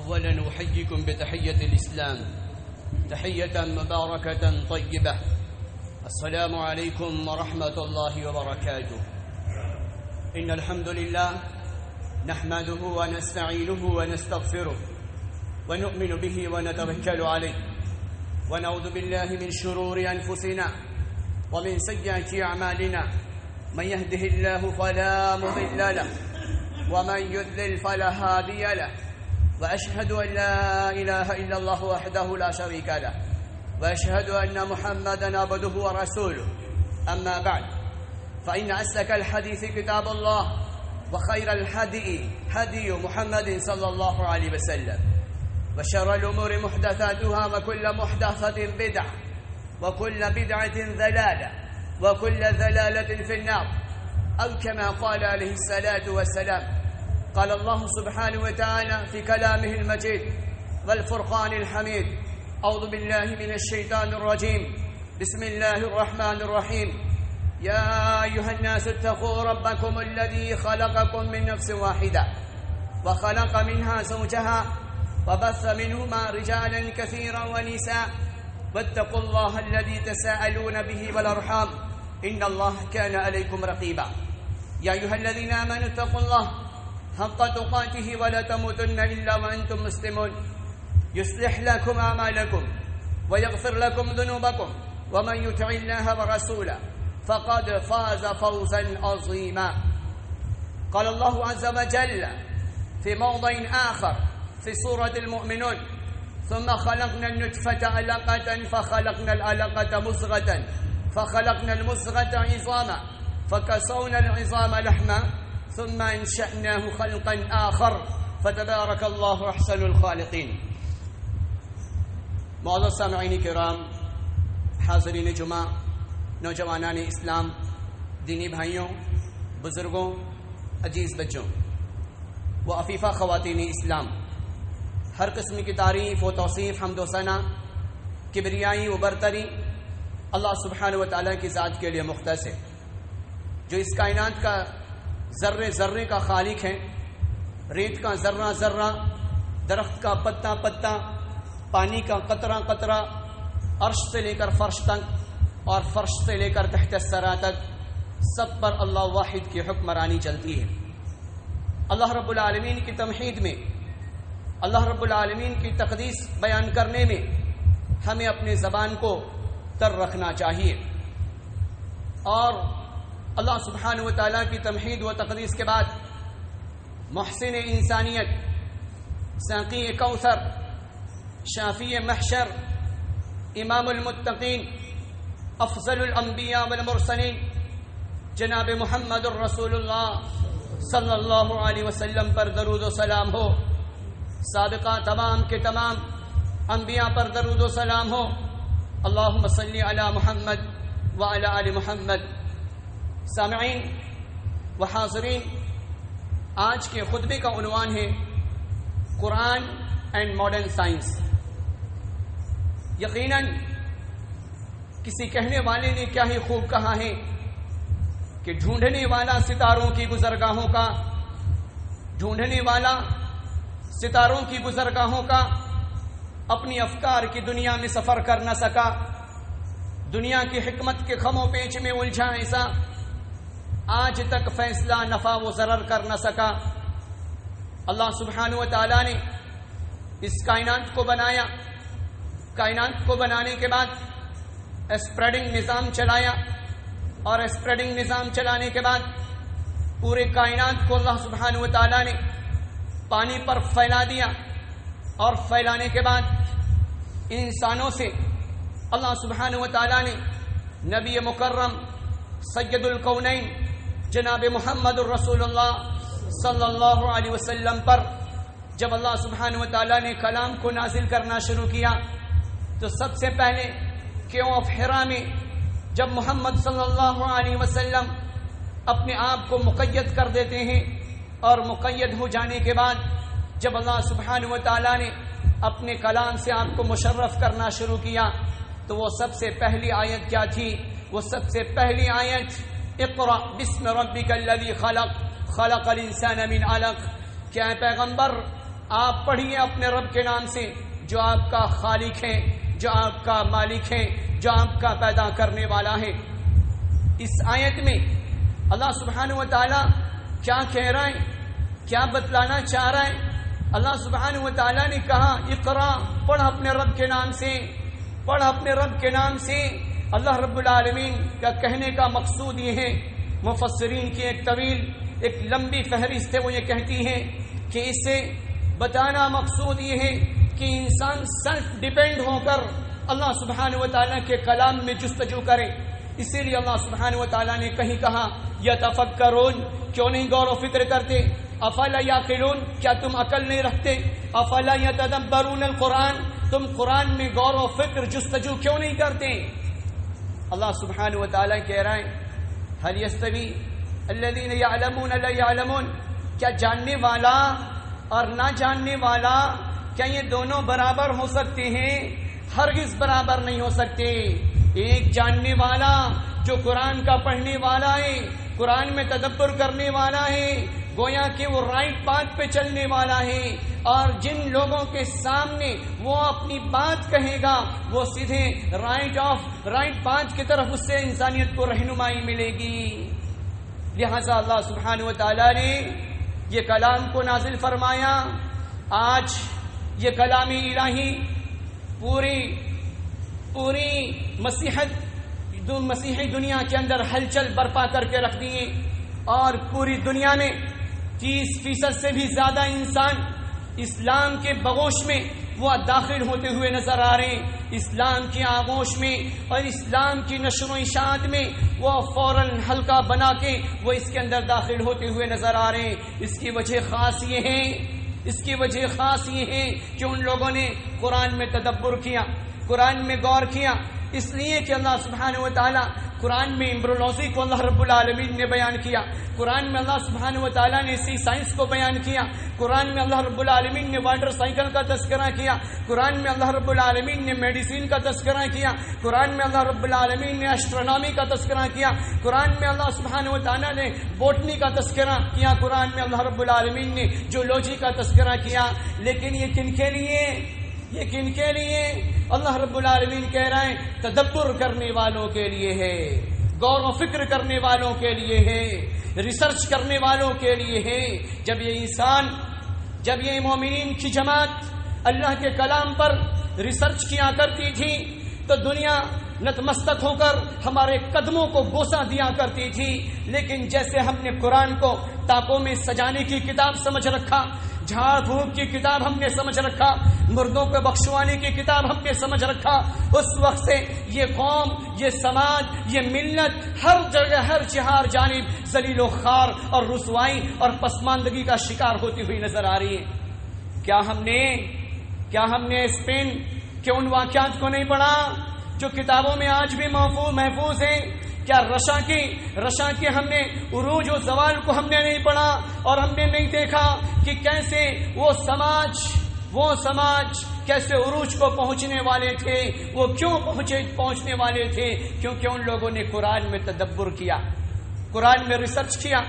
أولا أحييكم بتحية الإسلام تحية مباركة طيبة. السلام عليكم ورحمة الله وبركاته. إن الحمد لله نحمده ونستعينه ونستغفره ونؤمن به ونتوكل عليه ونعوذ بالله من شرور أنفسنا ومن سيئات أعمالنا. من يهده الله فلا مضل له ومن يضلل فلا هادي له. وأشهد أن لا إله إلا الله وحده لا شريك له وأشهد أن محمدا عبده ورسوله. أما بعد فإن أصدق الحديث كتاب الله وخير الهدي هدي محمد صلى الله عليه وسلم وشر الأمور محدثاتها وكل محدثة بدعة وكل بدعة ضلالة وكل ضلالة في النار. أو كما قال عليه الصلاة والسلام. قال الله سبحانه وتعالى في كلامه المجيد والفرقان الحميد: أعوذ بالله من الشيطان الرجيم. بسم الله الرحمن الرحيم. يا أيها الناس اتقوا ربكم الذي خلقكم من نفس واحدة وخلق منها زوجها وبث منهما رجالا كثيرا ونساء واتقوا الله الذي تساءلون به والأرحام إن الله كان عليكم رقيبا. يا أيها الذين آمنوا اتقوا الله حق تقاته ولا تموتن إلا وأنتم مسلمون. يصلح لكم أعمالكم ويغفر لكم ذنوبكم ومن يطع الله ورسوله فقد فاز فوزا عظيما. قال الله عز وجل في موضع آخر في سورة المؤمنون: ثم خلقنا النطفة علقة فخلقنا العلقة مضغة فخلقنا المضغة عظاما فكسونا العظام لحما ثم انشأناه خلقا آخر فتبارك الله أحسن الخالقين. معزز سامعین کرام، حاضرین جمعہ، نوجوانان اسلام، دینی بھائیوں، بزرگوں، عزیز بچوں و عفیفہ خواتین اسلام، ہر قسم کی تعریف و توصیف، حمد و ثنا، کبریائی و برتری اللہ سبحانہ و تعالیٰ کی ذات کے لیے مختص ہے، جو اس کائنات کا ذرے ذرے کا خالق ہے. ریت کا ذرہ ذرہ، درخت کا پتا پتا، پانی کا قطرہ قطرہ، عرش سے لے کر فرش تک اور فرش سے لے کر تحت الثری تک، سب پر اللہ واحد کی حکمرانی چلتی ہے. اللہ رب العالمین کی توحید میں، اللہ رب العالمین کی تقدیس بیان کرنے میں ہمیں اپنی زبان کو تر رکھنا چاہیے. اور اللہ سبحانہ و تعالیٰ کی تمہید و تقدیس کے بعد محسن انسانیت، ساقی کوثر، شافی محشر، امام المتقین، افضل الانبیاء والمرسلین جناب محمد الرسول اللہ صلی اللہ علیہ وسلم پر درود و سلام ہو. سابقہ تمام کے تمام انبیاء پر درود و سلام ہو. اللہم صلی علی محمد وعلی آل محمد. سامعین و حاضرین، آج کے خطبے کا عنوان ہے قرآن اینڈ ماڈرن سائنس. یقیناً کسی کہنے والے نے کیا ہی خوب کہا ہے کہ ڈھونڈنے والا ستاروں کی گزرگاہوں کا، ڈھونڈنے والا ستاروں کی گزرگاہوں کا اپنی افکار کی دنیا میں سفر کر نہ سکا، دنیا کی حکمت کے خم و پیچ میں الجھا ایسا، آج تک فیصلہ نفع و ضرر کر نہ سکا. اللہ سبحانہ و تعالیٰ نے اس کائنات کو بنایا. کائنات کو بنانے کے بعد اسپریڈنگ نظام چلایا، اور اسپریڈنگ نظام چلانے کے بعد پورے کائنات کو اللہ سبحانہ و تعالیٰ نے پانی پر پھیلا دیا. اور پھیلانے کے بعد انسانوں سے اللہ سبحانہ و تعالیٰ نے نبی مکرم سید الکونین جناب محمد الرسول اللہ صلی اللہ علیہ وسلم پر جب اللہ سبحانہ و تعالیٰ نے کلام کو نازل کرنا شروع کیا تو سب سے پہلے کیو آف حرا میں جب محمد صلی اللہ علیہ وسلم اپنے آپ کو مقید کر دیتے ہیں، اور مقید ہو جانے کے بعد جب اللہ سبحانہ و تعالیٰ نے اپنے کلام سے آپ کو مشرف کرنا شروع کیا تو وہ سب سے پہلی آیت کیا تھی؟ وہ سب سے پہلی آیت اقرأ بسم ربک الذی خلق خلق الانسان من علق. کیا پیغمبر آپ پڑھیے اپنے رب کے نام سے جو آپ کا خالق ہے، جو آپ کا مالک ہے، جو آپ کا پیدا کرنے والا ہے۔ اس آیت میں اللہ سبحانہ و تعالی کیا کہہ رہا ہے، کیا بتلانا چاہ رہا ہے؟ اللہ سبحانہ و تعالی نے کہا اقرا، پڑھ اپنے رب کے نام سے، پڑھ اپنے رب کے نام سے۔ اللہ رب العالمین کا کہنے کا مقصود یہ ہے، مفسرین کی ایک طویل ایک لمبی فہرست ہے، وہ یہ کہتی ہے کہ اس سے بتانا مقصود یہ ہے کہ انسان سیلف ڈیپینڈ ہو کر اللہ سبحانہ و تعالیٰ کے کلام میں جستجو کرے۔ اسی لیے اللہ سبحانہ و تعالیٰ نے کہیں کہا یتفکرون، کیوں نہیں غور و فکر کرتے؟ افلا یعقلون، کیا تم عقل نہیں رکھتے؟ افلا یتدبرون القرآن، تم قرآن میں غور و فکر جستجو کیوں نہیں کرتے؟ اللہ سبحانہ و تعالیٰ کہہ رہے ہیں هل يستوي الذين يعلمون لا يعلمون، کیا جاننے والا اور نہ جاننے والا کیا یہ دونوں برابر ہو سکتے ہیں؟ ہرگز برابر نہیں ہو سکتے۔ ایک جاننے والا جو قرآن کا پڑھنے والا ہے، قرآن میں تدبر کرنے والا ہے، گویا کہ وہ رائٹ پاتھ پہ چلنے والا ہے، اور جن لوگوں کے سامنے وہ اپنی بات کہے گا وہ سیدھے رائٹ پاتھ کی طرف اس سے انسانیت کو رہنمائی ملے گی۔ لہذا اللہ سبحانہ و تعالیٰ نے یہ کلام کو نازل فرمایا۔ آج یہ کلام الہی پوری مسیحی دنیا کے اندر ہلچل برپا کر کے رکھ دیے، اور پوری دنیا میں 30% سے بھی زیادہ انسان اسلام کے بغوش میں وہ داخل ہوتے ہوئے نظر آ رہے ہیں، اسلام کی آغوش میں اور اسلام کی نشر و اشاعت میں وہ فوراً حلقہ بنا کے وہ اس کے اندر داخل ہوتے ہوئے نظر آ رہے ہیں۔ اس کی وجہ خاص یہ ہے کہ ان لوگوں نے قرآن میں تدبر کیا، قرآن میں غور کیا، اس لیے کہ اللہ سبحانہ و تعالیٰ قرآن میں ایمبرولوجی کو اللہ رب العالمین نے بیان کیا، قرآن میں اللہ سبحانہ و تعالیٰ نے اسی سائنس کو بیان کیا، قرآن میں اللہ رب العالمین نے واٹر سائیکل کا تذکرہ کیا، قرآن میں اللہ رب العالمین نے میڈیسن کا تذکرہ کیا، قرآن میں اللہ رب العالمین نے اسٹرونومی کا تذکرہ کیا، قرآن میں اللہ سبحانہ و تعالیٰ نے بوٹنی کا تذکرہ کیا، قرآن میں اللہ رب العالمین نے جیولوجی کا تذکرہ کیا۔ لیکن یہ کن کے لیے؟ اللہ رب العالمین کہہ رہے ہیں تدبر کرنے والوں کے لیے ہے، غور و فکر کرنے والوں کے لیے ہے، ریسرچ کرنے والوں کے لیے ہے۔ جب یہ مومنین کی جماعت اللہ کے کلام پر ریسرچ کیا کرتی تھی تو دنیا نتمستک ہو کر ہمارے قدموں کو بوسہ دیا کرتی تھی، لیکن جیسے ہم نے قرآن کو تاکوں میں سجانے کی کتاب سمجھ رکھا، جھاڑ پھونک کی کتاب ہم نے سمجھ رکھا، مردوں کو بخشوانے کی کتاب ہم نے سمجھ رکھا، اس وقت سے یہ قوم، یہ سماج، یہ ملت ہر جگہ ہر چہار جانب ذلیل و خوار اور رسوائی اور پسماندگی کا شکار ہوتی ہوئی نظر آ رہی ہے۔ کیا ہم نے اسپین کے ان واقعات کو نہیں پڑھا جو کتابوں میں آج بھی محفوظ ہیں؟ کیا رشا کے ہم نے عروج و زوال کو ہم نے نہیں پڑھا، اور ہم نے نہیں دیکھا کہ کیسے وہ سماج کیسے عروج کو پہنچنے والے تھے؟ وہ کیوں پہنچنے والے تھے؟ کیونکہ ان لوگوں نے قرآن میں تدبر کیا، قرآن میں ریسرچ کیا۔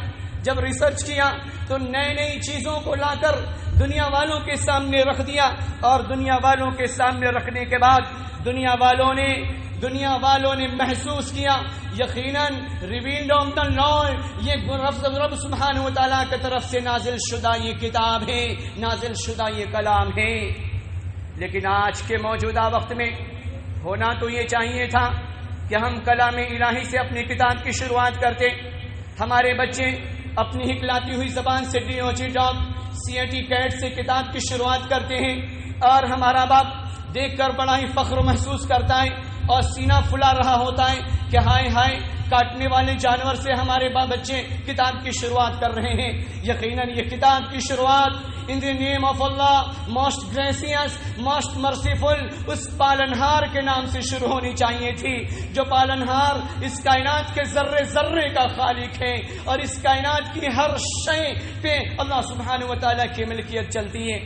جب ریسرچ کیا تو نئی چیزوں کو لا کر دنیا والوں کے سامنے رکھ دیا، اور دنیا والوں کے سامنے رکھنے کے بعد دنیا والوں نے محسوس کیا یقیناً ریویلڈ آف دا لارڈ، یہ رب سبحانہ و تعالیٰ کی طرف سے نازل شدہ یہ کتاب ہے، نازل شدہ یہ کلام ہے۔ لیکن آج کے موجودہ وقت میں ہونا تو یہ چاہیے تھا کہ ہم کلام الہی سے اپنی کتاب کی شروعات کرتے، ہمارے بچے اپنی ہکلاتی ہوئی زبان سے DOG ڈاگ CAT کیٹ سے کتاب کی شروعات کرتے ہیں، اور ہمارا باپ دیکھ کر بڑا ہی فخر محسوس کرتا ہے اور سینہ پھلا رہا ہوتا ہے کہ ہائے کاٹنے والے جانور سے ہمارے بچے کتاب کی شروعات کر رہے ہیں۔ یقیناً یہ کتاب کی شروعات in the name of Allah most gracious most merciful, اس پالنہار کے نام سے شروع ہونی چاہیے تھی، جو پالنہار اس کائنات کے ذرے ذرے کا خالق ہے، اور اس کائنات کی ہر شے پہ اللہ سبحانہ و تعالیٰ کی ملکیت چلتی ہے۔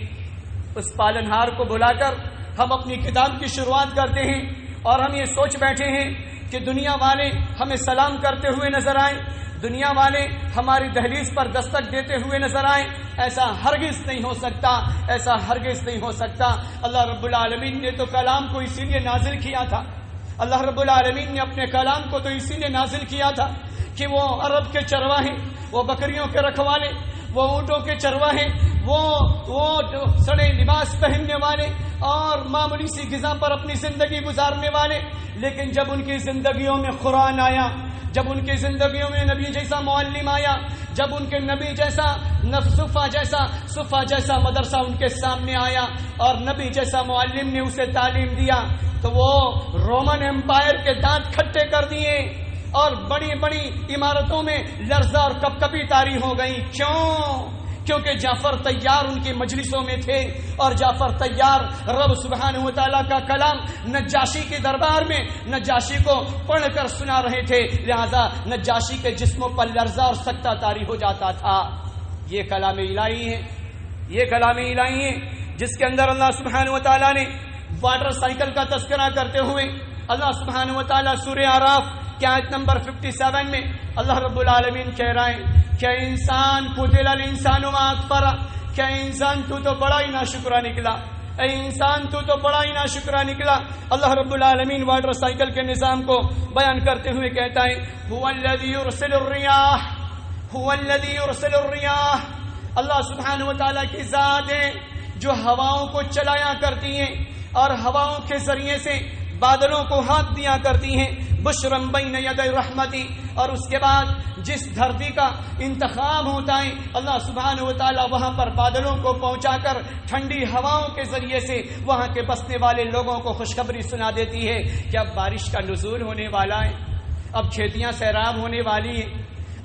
اس پالنہار کو بلا کر ہم اپنی کتاب کی شروعات کرتے ہیں، اور ہم یہ سوچ بیٹھے ہیں کہ دنیا والے ہمیں سلام کرتے ہوئے نظر آئیں، دنیا والے ہماری دہلیز پر دستک دیتے ہوئے نظر آئیں، ایسا ہرگز نہیں ہو سکتا، ایسا ہرگز نہیں ہو سکتا۔ اللہ رب العالمین نے تو کلام کو اسی لیے نازل کیا تھا، اللہ رب العالمین نے اپنے کلام کو تو اسی لیے نازل کیا تھا کہ وہ عرب کے چرواہے، وہ بکریوں کے رکھوالے، وہ اونٹوں کے چرواہے، وہ سڑے لباس پہننے والے اور معمولی سی غذا پر اپنی زندگی گزارنے والے، لیکن جب ان کی زندگیوں میں قرآن آیا، جب ان کی زندگیوں میں نبی جیسا معلم آیا، جب ان کے نبی جیسا صفا جیسا مدرسہ ان کے سامنے آیا اور نبی جیسا معلم نے اسے تعلیم دیا، تو وہ رومن امپائر کے دانت کھٹے کر دیے اور بڑی بڑی عمارتوں میں لرزہ اور کپکپی طاری ہو گئی۔ کیونکہ جعفر طیار ان کی مجلسوں میں تھے اور جعفر طیار رب سبحانہ و تعالیٰ کا کلام نجاشی کے دربار میں نجاشی کو پڑھ کر سنا رہے تھے، لہذا نجاشی کے جسموں پر لرزہ اور سکتہ طاری ہو جاتا تھا۔ یہ کلام الہی ہے، یہ کلام الہی ہے جس کے اندر اللہ سبحانہ و تعالیٰ نے واٹر سائیکل کا تذکرہ کرتے ہوئے اللہ سبحانہ و تعالیٰ سورہ اعراف کی آیت نمبر 57 میں اللہ رب العالمین کہہ رہے ہیں کہ انسان قتل الانسان ما اکفر، کہ انسان تو بڑا ہی ناشکرا نکلا، اے انسان تو بڑا ہی ناشکرا نکلا۔ اللہ رب العالمین واٹر سائیکل کے نظام کو بیان کرتے ہوئے کہتا ہے هو الذی یرسل الرياح، هو الذی یرسل الرياح، اللہ سبحانہ و تعالیٰ کی ذات ہے جو ہواؤں کو چلایا کرتی ہیں اور ہواؤں کے ذریعے سے بادلوں کو ہاتھ دیا کرتی ہیں، بشرم بین یدی رحمتی، اور اس کے بعد جس دھرتی کا انتخاب ہوتا ہے اللہ سبحانہ و تعالیٰ وہاں پر بادلوں کو پہنچا کر ٹھنڈی ہواؤں کے ذریعے سے وہاں کے بسنے والے لوگوں کو خوشخبری سنا دیتی ہے کہ اب بارش کا نزول ہونے والا ہے، اب کھیتیاں سیراب ہونے والی ہیں،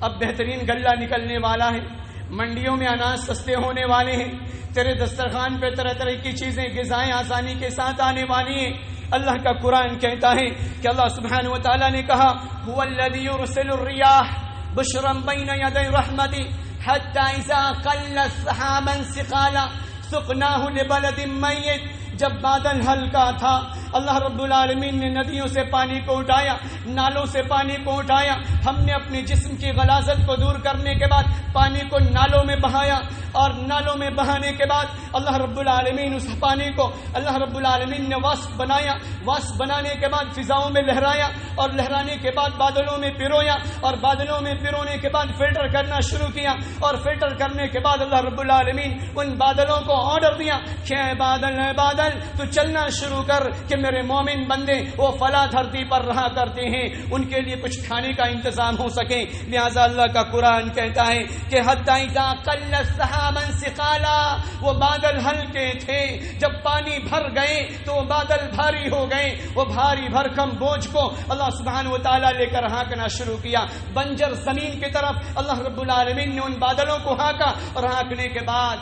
اب بہترین غلہ نکلنے والا ہے، منڈیوں میں اناج سستے ہونے والے ہیں، تیرے دسترخوان پہ طرح طرح کی چیزیں غذائیں آسانی کے ساتھ آنے والی ہیں۔ اللہ کا قرآن کہتا ہے کہ اللہ سبحانہ و تعالیٰ نے کہا هو الذی یرسل الرياح بشرا بین یدی رحمتی حتی اذا قلت سحابا ثقالا سقناہ لبلد میت، جب بادل ہلکا تھا اللہ رب العالمین نے ندیوں سے پانی کو اٹھایا، نالوں سے پانی کو اٹھایا، ہم نے اپنے جسم کی غلاظت کو دور کرنے کے بعد پانی کو نالوں میں بہایا، اور نالوں میں بہانے کے بعد اللہ رب العالمین اس پانی کو اللہ رب العالمین نے واسف بنایا، واسف بنانے کے بعد فضاؤں میں لہرایا، اور لہرانے کے بعد بادلوں میں پرویا، اور بادلوں میں پرونے کے بعد فلٹر کرنا شروع کیا، اور فلٹر کرنے کے بعد اللہ رب العالمین ان بادلوں کو آرڈر دیا کہ اے بادل تو چلنا شروع کر کہ میرے مومن بندے وہ فلاں دھرتی پر رہا کرتے ہیں، ان کے لیے کچھ کھانے کا انتظام ہو سکے۔ لہذا اللہ کا قرآن کہتا ہے کہ حتی اذا قلت سحابا ثقالا، وہ بادل ہلکے تھے، جب پانی بھر گئے تو وہ بادل بھاری ہو گئے، وہ بھاری بھرکم بوجھ کو اللہ سبحانہ و تعالیٰ لے کر ہانکنا شروع کیا، بنجر زمین کی طرف اللہ رب العالمین نے ان بادلوں کو ہانکا، اور ہانکنے کے بعد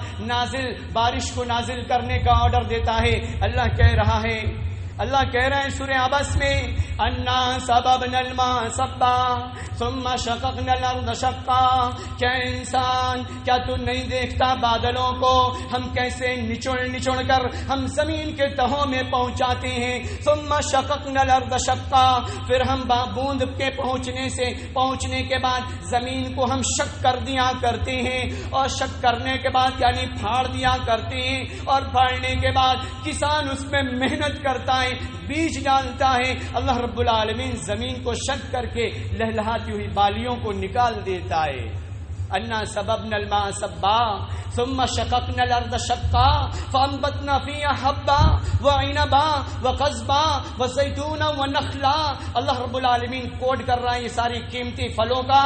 بارش کو نازل کرنے کا آرڈر دیتا ہے۔ اللہ کہہ رہا ہے، اللہ کہہ رہے ہیں سورہ عبس میں انا سببنا الماء صبا ثم شققنا الارض شقا، کیا انسان کیا تو نہیں دیکھتا بادلوں کو ہم کیسے نچوڑ کر ہم زمین کے تہوں میں پہنچاتے ہیں، ثم شققنا الارض شقا، پھر ہم بوند کے پہنچنے کے بعد زمین کو ہم شق کر دیا کرتے ہیں، اور شق کرنے کے بعد یعنی پھاڑ دیا کرتے ہیں، اور پھاڑنے کے بعد کسان اس میں محنت کرتا ہے، بیج ڈالتا ہے، اللہ رب العالمین زمین کو شق کر کے لہلہاتی ہوئی بالیوں کو نکال دیتا ہے۔ انا سببنا الماء صبا ثم شققنا الارض شقا فانبتنا فيها حبا وعنبا وقضبا وزيتونا ونخلا، اللہ رب العالمین کوڈ کر رہا ہے یہ ساری قیمتی پھلوں کا،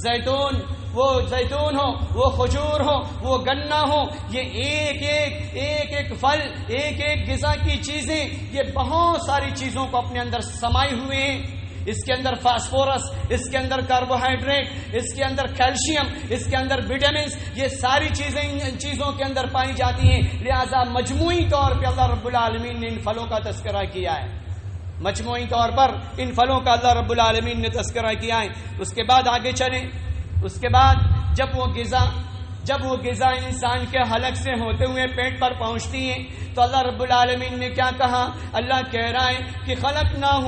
زیتون ہو، وہ کھجور ہو، وہ گنا ہو، یہ ایک پھل، ایک غذا کی چیزیں، یہ بہت ساری چیزوں کو اپنے اندر سمائے ہوئے ہیں۔ اس کے اندر فاسفورس، اس کے اندر کاربوہائیڈریٹ، اس کے اندر کیلشیم، اس کے اندر وٹامنس، یہ ساری چیزیں ان چیزوں کے اندر پائی جاتی ہیں۔ لہذا مجموعی طور پہ اللہ رب العالمین نے ان پھلوں کا تذکرہ کیا ہے، مجموعی طور پر ان پھلوں کا اللہ رب العالمین نے تذکرہ کیا ہے۔ اس کے بعد آگے چلیں، اس کے بعد جب وہ غذا جب وہ غذا انسان کے حلق سے ہوتے ہوئے پیٹ پر پہنچتی ہے تو اللہ رب العالمین نے کیا کہا؟ اللہ کہہ رہا ہے کہ خلقناہ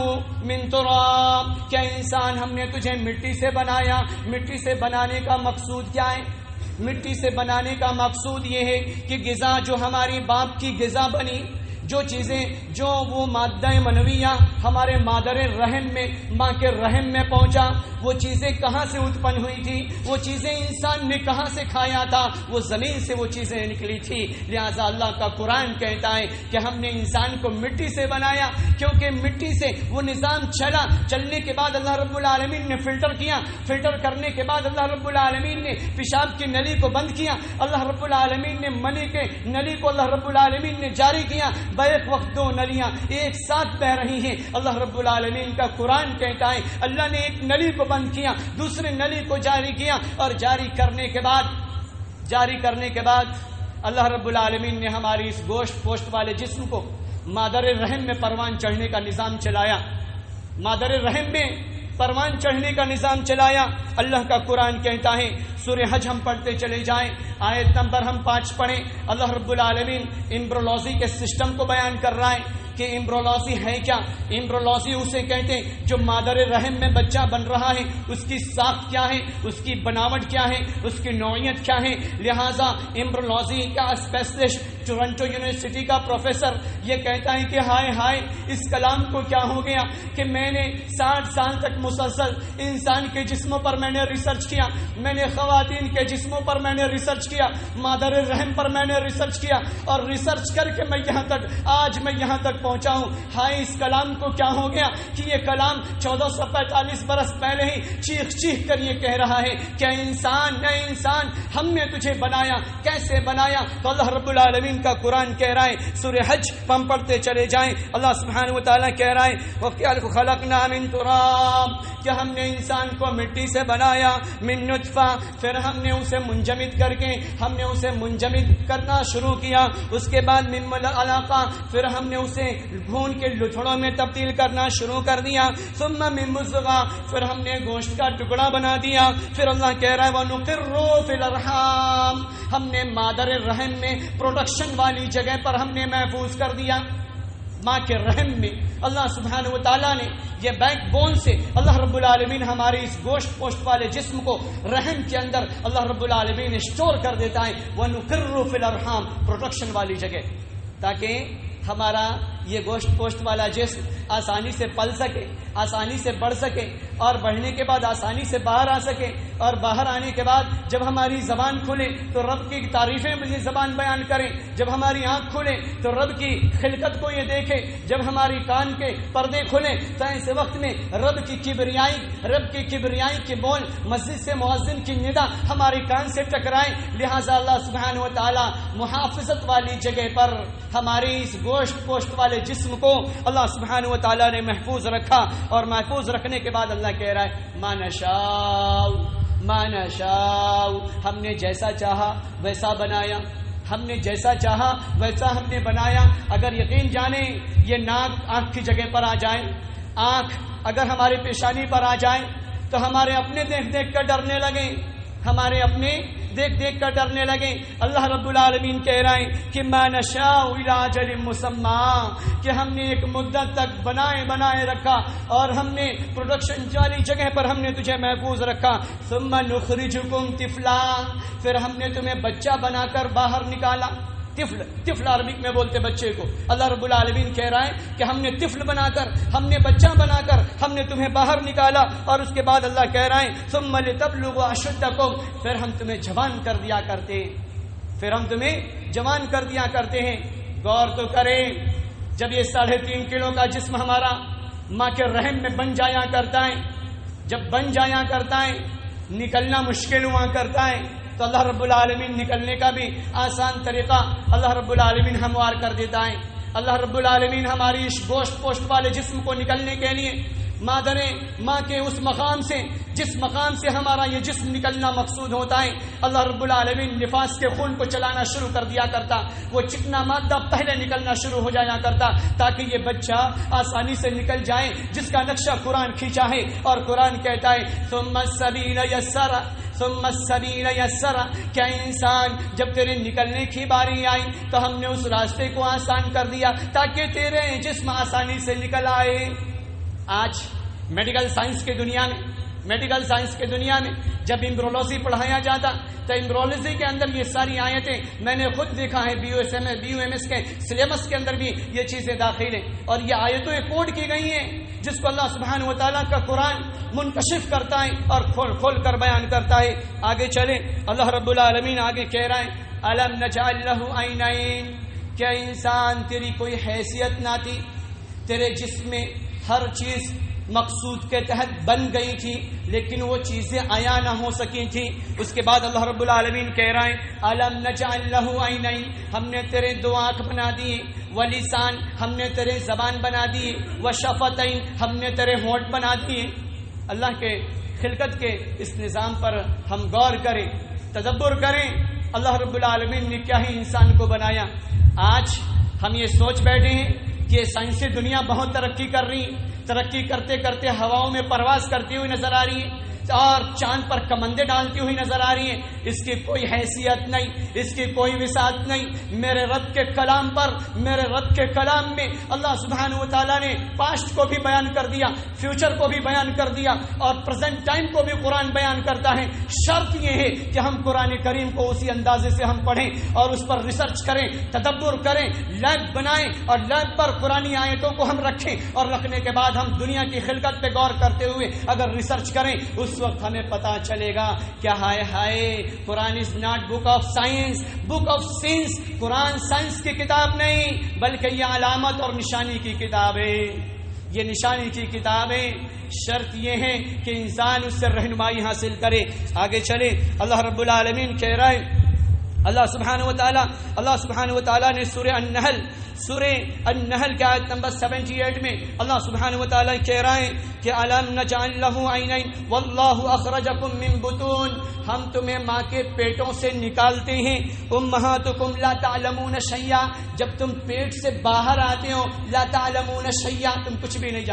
من تراب، کیا انسان ہم نے تجھے مٹی سے بنایا؟ مٹی سے بنانے کا مقصود کیا ہے؟ مٹی سے بنانے کا مقصود یہ ہے کہ غذا جو ہماری باپ کی غذا بنی، جو چیزیں، جو وہ مادہ منویہ ہمارے مادر رحم میں، ماں کے رحم میں پہنچا، وہ چیزیں کہاں سے اتپن ہوئی تھی؟ وہ چیزیں انسان نے کہاں سے کھایا تھا؟ وہ زمین سے وہ چیزیں نکلی تھی۔ لہذا اللہ کا قرآن کہتا ہے کہ ہم نے انسان کو مٹی سے بنایا، کیونکہ مٹی سے وہ نظام چلا، چلنے کے بعد اللہ رب العالمین نے فلٹر کیا، فلٹر کرنے کے بعد اللہ رب العالمین نے پیشاب کی نلی کو بند کیا، اللہ رب العالمین نے منی کے نلی کو اللہ رب العالمین نے جاری کیا۔ بیک وقت دو نلیاں ایک ساتھ بہ رہی ہیں۔ اللہ رب العالمین کا قرآن کہتا ہے اللہ نے ایک نلی کو بند کیا، دوسرے نلی کو جاری کیا، اور جاری کرنے کے بعد اللہ رب العالمین نے ہماری اس گوشت پوشت والے جسم کو مادر رحم میں پروان چڑھنے کا نظام چلایا، مادر رحم میں پروان چڑھنے کا نظام چلایا۔ اللہ کا قرآن کہتا ہے، سورہ حج ہم پڑھتے چلے جائیں، آیت نمبر ہم 5 پڑھیں۔ اللہ رب العالمین ایمبرولوجی کے سسٹم کو بیان کر رہا ہے کہ ایمبرولوجی ہے کیا؟ ایمبرولوجی اسے کہتے ہیں جو مادر رحم میں بچہ بن رہا ہے، اس کی ساخت کیا ہے، اس کی بناوٹ کیا ہے، اس کی نوعیت کیا ہے۔ لہٰذا ایمبرولوجی کا اسپیشلسٹ ٹورنٹو یونیورسٹی کا پروفیسر یہ کہتا ہے کہ ہائے ہائے اس کلام کو کیا ہو گیا کہ میں نے 60 سال تک مسلسل انسان کے جسموں پر میں نے ریسرچ کیا، میں نے خواتین کے جسموں پر میں نے ریسرچ کیا، مادر رحم پر میں نے ریسرچ کیا، اور ریسرچ کر کے میں آج یہاں تک پہنچا ہوں۔ ہائے اس کلام کو کیا ہو گیا کہ یہ کلام 1445 برس پہلے ہی چیخ کر یہ کہہ رہا ہے کہ اے انسان ہم نے تجھے بنایا، کیسے بنایا؟ تو اللہ رب العالمین کا قرآن کہہ رہا ہے، سورہ حج ہم پڑھتے چلے جائیں، اللہ سبحانہ و تعالیٰ کہہ رہا ہے خلقنا من تراب، کہ ہم نے انسان کو مٹی سے بنایا، من نطفہ، پھر ہم نے اسے منجمد کر کے ہم نے اسے منجمد کرنا شروع کیا، اس کے بعد من علاقہ، پھر ہم نے اسے خون کے لتھڑوں میں تبدیل کرنا شروع کر دیا، ثم من مضغہ، پھر ہم نے گوشت کا ٹکڑا بنا دیا، پھر اللہ کہہ رہا ہے وَنُقِرُّ فِي الْأَرْحَامِ، ہم نے مادر رحم میں پروڈکشن والی جگہ پر ہم نے محفوظ کر دیا، ماں کے رحم میں اللہ سبحانہ و تعالیٰ نے یہ بیک بون سے اللہ رب العالمین ہمارے اس گوشت پوشت والے جسم کو رحم کے اندر اللہ رب العالمین اسٹور کر دیتا ہے، وَنُقِرُّ فِي الْأَرْحَامِ، پروڈکشن والی جگہ، تاکہ ہمارا یہ گوشت پوشت والا جسم آسانی سے پل سکے، آسانی سے بڑھ سکے، اور بڑھنے کے بعد آسانی سے باہر آ سکے، اور باہر آنے کے بعد جب ہماری زبان کھلے تو رب کی تعریفیں مجھے زبان بیان کریں، جب ہماری آنکھ کھلے تو رب کی خلقت کو یہ دیکھے، جب ہماری کان کے پردے کھلے تو ایسے وقت میں رب کی کبریائی کے بول، مسجد سے مؤذن کی ندا ہمارے کان سے ٹکرائیں۔ لہٰذا اللہ سبحانہ و تعالی محافظت والی جگہ پر ہماری اس گوشت پوشت والے جسم کو اللہ سبحانہ و تعالی نے محفوظ رکھا، اور محفوظ رکھنے کے بعد اللہ کہہ رہا ہے ما نشاء، ہم نے جیسا چاہا ویسا بنایا، ہم نے جیسا چاہا ویسا ہم نے بنایا۔ اگر یقین جانیں یہ ناک آنکھ کی جگہ پر آ جائے، آنکھ اگر ہمارے پیشانی پر آ جائے تو ہمارے اپنے دیکھ کر ڈرنے لگیں، ہمارے اپنے دیکھ کر ڈرنے لگیں۔ اللہ رب العالمین کہہ رہے ہیں کہ ما نشاء الی اجل مسمی، کہ ہم نے ایک مدت تک بنائے رکھا، اور ہم نے پروڈکشن والی جگہ پر ہم نے تجھے محفوظ رکھا، ثم نخرجکم طفلا، پھر ہم نے تمہیں بچہ بنا کر باہر نکالا۔ طفل عربک میں بولتے بچے کو، اللہ رب العالمین کہہ رہا ہے کہ ہم نے طفل بنا کر، ہم نے بچہ بنا کر ہم نے تمہیں باہر نکالا، اور اس کے بعد اللہ کہہ رہا ہے ثم لتبلغوا اشدکم، پھر ہم تمہیں جوان کر دیا کرتے ہیں، غور تو کریں، جب یہ 3.5 کلو کا جسم ہمارا ماں کے رحم میں بن جایا کرتا ہے، جب بن جایا کرتا ہے نکلنا مشکل ہوا کرتا ہے، تو اللہ رب العالمین نکلنے کا بھی آسان طریقہ اللہ رب العالمین ہموار کر دیتا ہے۔ اللہ رب العالمین ہماری اس گوشت پوشت والے جسم کو نکلنے کے لیے ماں کے اس مقام سے، جس مقام سے ہمارا یہ جسم نکلنا مقصود ہوتا ہے، اللہ رب العالمین نفاس کے خون کو چلانا شروع کر دیا کرتا، وہ چکنا مادہ پہلے نکلنا شروع ہو جایا کرتا، تاکہ یہ بچہ آسانی سے نکل جائے، جس کا نقشہ قرآن کھینچا ہے، اور قرآن کہتا ہے ثم السبیل یسر، ثم السبیل یسرا، کیا انسان جب تیرے نکلنے کی باری آئی تو ہم نے اس راستے کو آسان کر دیا تاکہ تیرے جسم آسانی سے نکل آئے۔ آج میڈیکل سائنس کی دنیا میں جب امبرولوجی پڑھایا جاتا تو امبرولوجی کے اندر یہ ساری آیتیں میں نے خود دیکھا ہے، بی یو ایم ایس کے سلیبس کے اندر بھی یہ چیزیں داخل ہیں، اور یہ آیتیں کوڈ کی گئی ہیں جس کو اللہ سبحانہ و تعالیٰ کا قرآن منکشف کرتا ہے اور کھول کھول کر بیان کرتا ہے۔ آگے چلے، اللہ رب العالمین آگے کہہ رہا ہے الم نجعل لہ عینین، کیا انسان تیری کوئی حیثیت نہ تھی؟ تیرے جسم میں ہر چیز مقصود کے تحت بن گئی تھی لیکن وہ چیزیں عیاں نہ ہو سکی تھی۔ اس کے بعد اللہ رب العالمین کہہ رہے ہیں الم نجعل لہ عینین، ہم نے تیرے دو آنکھ بنا دیے، ولسان، ہم نے تیرے زبان بنا دیے، وشفتین، ہم نے تیرے ہونٹ بنا دیے۔ اللہ کے خلقت کے اس نظام پر ہم غور کریں، تدبر کریں، اللہ رب العالمین نے کیا ہی انسان کو بنایا۔ آج ہم یہ سوچ بیٹھے ہیں کہ سائنسی دنیا بہت ترقی کر رہی ہے، ترقی کرتے کرتے ہواؤں میں پرواز کرتی ہوئی نظر آ رہی ہے اور چاند پر کمندیں ڈالتی ہوئی نظر آ رہی ہیں۔ اس کی کوئی حیثیت نہیں، اس کی کوئی وسعت نہیں۔ میرے رب کے کلام پر، میرے رب کے کلام میں اللہ سبحانہ و تعالیٰ نے پاسٹ کو بھی بیان کر دیا، فیوچر کو بھی بیان کر دیا اور پریزنٹ ٹائم کو بھی قرآن بیان کرتا ہے۔ شرط یہ ہے کہ ہم قرآن کریم کو اسی اندازے سے ہم پڑھیں اور اس پر ریسرچ کریں، تدبر کریں، لیب بنائیں اور لیب پر قرآنی آیتوں کو ہم رکھیں، اور رکھنے کے بعد ہم دنیا کی خلقت پہ غور کرتے ہوئے اگر ریسرچ کریں اس وقت ہمیں پتا چلے گا کہ ہائے Quran is not book of science, book of sense. قرآن سائنس کی کتاب نہیں بلکہ یہ علامت اور نشانی کی کتاب ہے، یہ نشانی کی کتاب ہے۔ شرط یہ ہے کہ انسان اس سے رہنمائی حاصل کرے۔ آگے چلے، اللہ رب العالمین کہہ رہا ہے، اللہ سبحانہ و تعالیٰ نے سورہ النحل کے آیت نمبر 78 میں اللہ سبحانہ و تعالیٰ کہہ رہا ہے کہ الم نجعل لہ عینین واللہ اخرجکم من بطون، ہم تمہیں ماں کے پیٹوں سے نکالتے ہیں، امہاتکم لا تعلمون شیئا، جب تم پیٹ سے باہر آتے ہو، لا تعلمون شیئا، تم کچھ بھی نہیں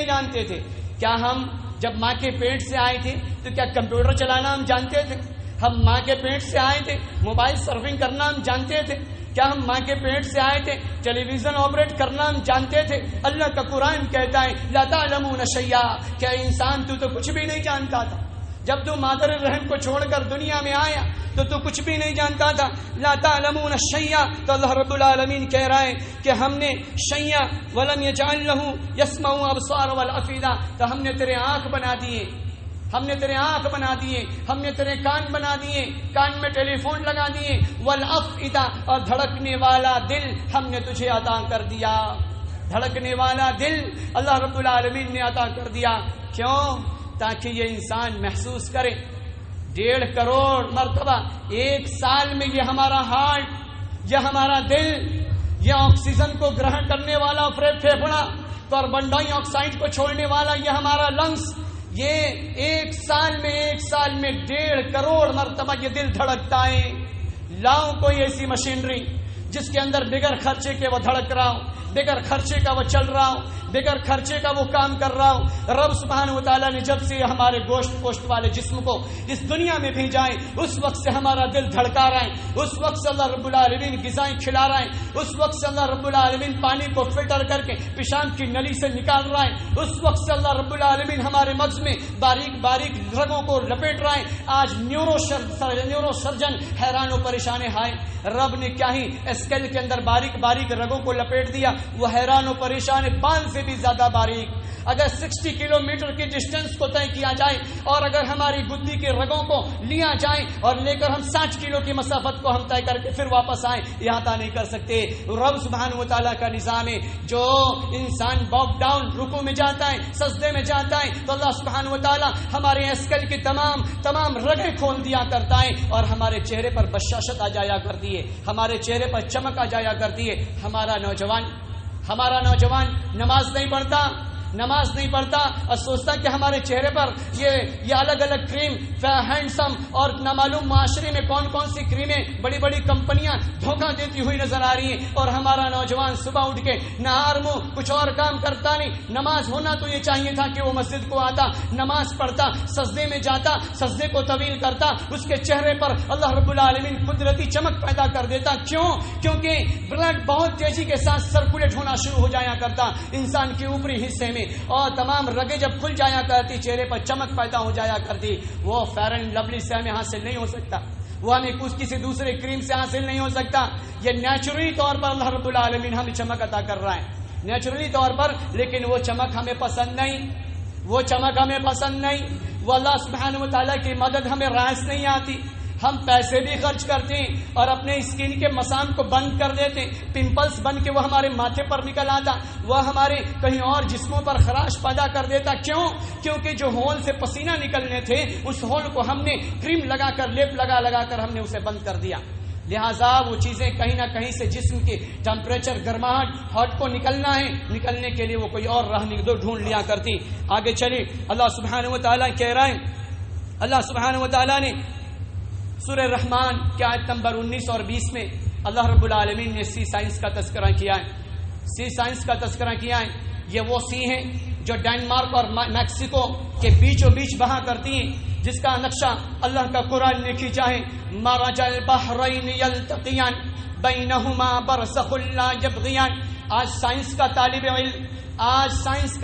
جانتے تھے۔ کیا ہم جب ماں کے پیٹ سے آئے تھے تو کیا کمپیوٹر چلانا ہم جانتے تھے؟ ہم ماں کے پیٹ سے آئے تھے، موبائل سرفنگ کرنا ہم جانتے تھے؟ کیا ہم ماں کے پیٹ سے آئے تھے، ٹیلی ویژن آپریٹ کرنا ہم جانتے تھے؟ اللہ کا قرآن کہتا ہے لا تعلمون شیئا، کیا انسان تو کچھ بھی نہیں جانتا تھا؟ جب تو مادر الرحم کو چھوڑ کر دنیا میں آیا تو کچھ بھی نہیں جانتا تھا۔ لا تعلمون شیئا، تو اللہ رب العالمین کہہ رہا ہے کہ ہم نے شیئا ولم یجعل لہ یسمع ابصار والافئدہ، تو ہم نے تیرے آنکھ بنا دیے، ہم نے تیرے آنکھ بنا دیے، ہم نے تیرے کان بنا دیے، کان میں ٹیلی فون لگا دیے، والافئدہ، اور دھڑکنے والا دل ہم نے تجھے عطا کر دیا، دھڑکنے والا دل اللہ رب العالمین نے عطا کر دیا۔ کیوں؟ تاکہ یہ انسان محسوس کرے 1.5 کروڑ مرتبہ ایک سال میں یہ ہمارا ہارٹ، یہ ہمارا دل، یہ آکسیجن کو گرہن کرنے والا پھیپھڑا، کاربن ڈائی آکسائڈ کو چھوڑنے والا یہ ہمارا لنگس، یہ ایک سال میں 1.5 کروڑ مرتبہ یہ دل دھڑکتا ہے۔ لاؤ کوئی ایسی مشینری جس کے اندر بغیر خرچے کے وہ دھڑک رہا ہو، بغیر خرچے کا وہ چل رہا ہو، بغیر خرچے کا وہ کام کر رہا ہو۔ رب سبحانہ و تعالیٰ نے جب سے ہمارے گوشت پوشت والے جسم کو اس دنیا میں بھیجا ہے اس وقت سے ہمارا دل دھڑکا رہا ہے، اس وقت سے اللہ رب العالمین غذائیں کھلا رہا ہے، اس وقت سے اللہ رب العالمین پانی کو فلٹر کر کے پیشاب کی نلی سے نکال رہا ہے، اس وقت سے اللہ رب العالمین ہمارے مغز میں باریک باریک رگوں کو لپیٹ رہا ہے۔ آج نیورو سرجن حیران و پریشان ہے، رب نے کیا ہی اسکیل کے اندر باریک باریک رگوں کو لپیٹ دیا، وہ حیران و پریشان ہے، بال سے بھی زیادہ باریک۔ اگر 60 کلومیٹر کی ڈسٹینس کو طے کیا جائے اور اگر ہماری گدی کے رگوں کو لیا جائے اور لے کر ہم 60 کلو کی مسافت کو ہم طے کر کے پھر واپس آئیں، احاطہ نہیں کر سکتے۔ رب سبحانہ و تعالیٰ کا نظام ہے، جو انسان باک ڈاؤن رکوع میں جاتا ہے، سجدے میں جاتا ہے، تو اللہ سبحانہ و تعالیٰ ہمارے اسکل کی تمام رگیں کھول دیا کرتا ہے اور ہمارے چہرے پر بشاشت آ جایا کرتی ہے، ہمارے چہرے پر چمک آ جایا کرتی ہے۔ ہمارا نوجوان نماز نہیں پڑھتا، نماز نہیں پڑھتا اور سوچتا کہ ہمارے چہرے پر یہ الگ الگ کریم ہینڈسم اور نامعلوم معاشرے میں کون کون سی کریمیں بڑی بڑی کمپنیاں دھوکہ دیتی ہوئی نظر آ رہی ہیں، اور ہمارا نوجوان صبح اٹھ کے نہار منہ کچھ اور کام کرتا نہیں. نماز ہونا تو یہ چاہیے تھا کہ وہ مسجد کو آتا، نماز پڑھتا، سجدے میں جاتا، سجدے کو طویل کرتا، اس کے چہرے پر اللہ رب العالمین قدرتی چمک پیدا کر دیتا. کیوں؟ کیونکہ بلڈ بہت تیزی کے ساتھ سرکولیٹ ہونا شروع ہو جایا کرتا انسان کے اوپری حصے میں، اور تمام رگیں جب کھل جایا کرتی چہرے پر چمک پیدا ہو جایا کرتی. وہ فیئر اینڈ لولی سے ہمیں حاصل نہیں ہو سکتا، وہ ہمیں کسی دوسرے کریم سے حاصل نہیں ہو سکتا. یہ نیچرلی طور پر اللہ رب العالمین ہمیں چمک عطا کر رہا ہے، نیچرلی طور پر. لیکن وہ چمک ہمیں پسند نہیں، وہ چمک ہمیں پسند نہیں. وہ اللہ سبحانہ و تعالیٰ کی مدد ہمیں راس نہیں آتی. ہم پیسے بھی خرچ کرتے ہیں اور اپنے اسکن کے مسام کو بند کر دیتے ہیں، پمپلز بن کے وہ ہمارے ماتھے پر نکل آتا، وہ ہمارے کہیں اور جسموں پر خراش پیدا کر دیتا. کیوں؟ کیونکہ جو ہول سے پسینہ نکلنے تھے اس ہول کو ہم نے کریم لگا کر، لیپ لگا کر ہم نے اسے بند کر دیا. لہٰذا وہ چیزیں کہیں نہ کہیں سے جسم کے ٹمپریچر، گرماہٹ، ہاٹ کو نکلنا ہے، نکلنے کے لیے وہ کوئی اور راہ ڈھونڈ لیا کرتی. آگے چلے، اللہ سبحانہ و تعالیٰ کہہ رہے ہیں، اللہ سبحانہ و تعالیٰ نے سورہ رحمان کی آیت نمبر 19 اور 20 میں اللہ رب العالمین نے سی سائنس کا تذکرہ کیا ہے. سی سائنس کا تذکرہ کیا ہے. یہ وہ سی ہیں جو ڈینمارک اور میکسیکو کے بیچوں بیچ بہا کرتی ہیں، جس کا نقشہ اللہ کا قرآن نے کھینچا ہے. مرج البحرین یلتقیان بینہما برزخ لا یبغیان. آج سائنس کا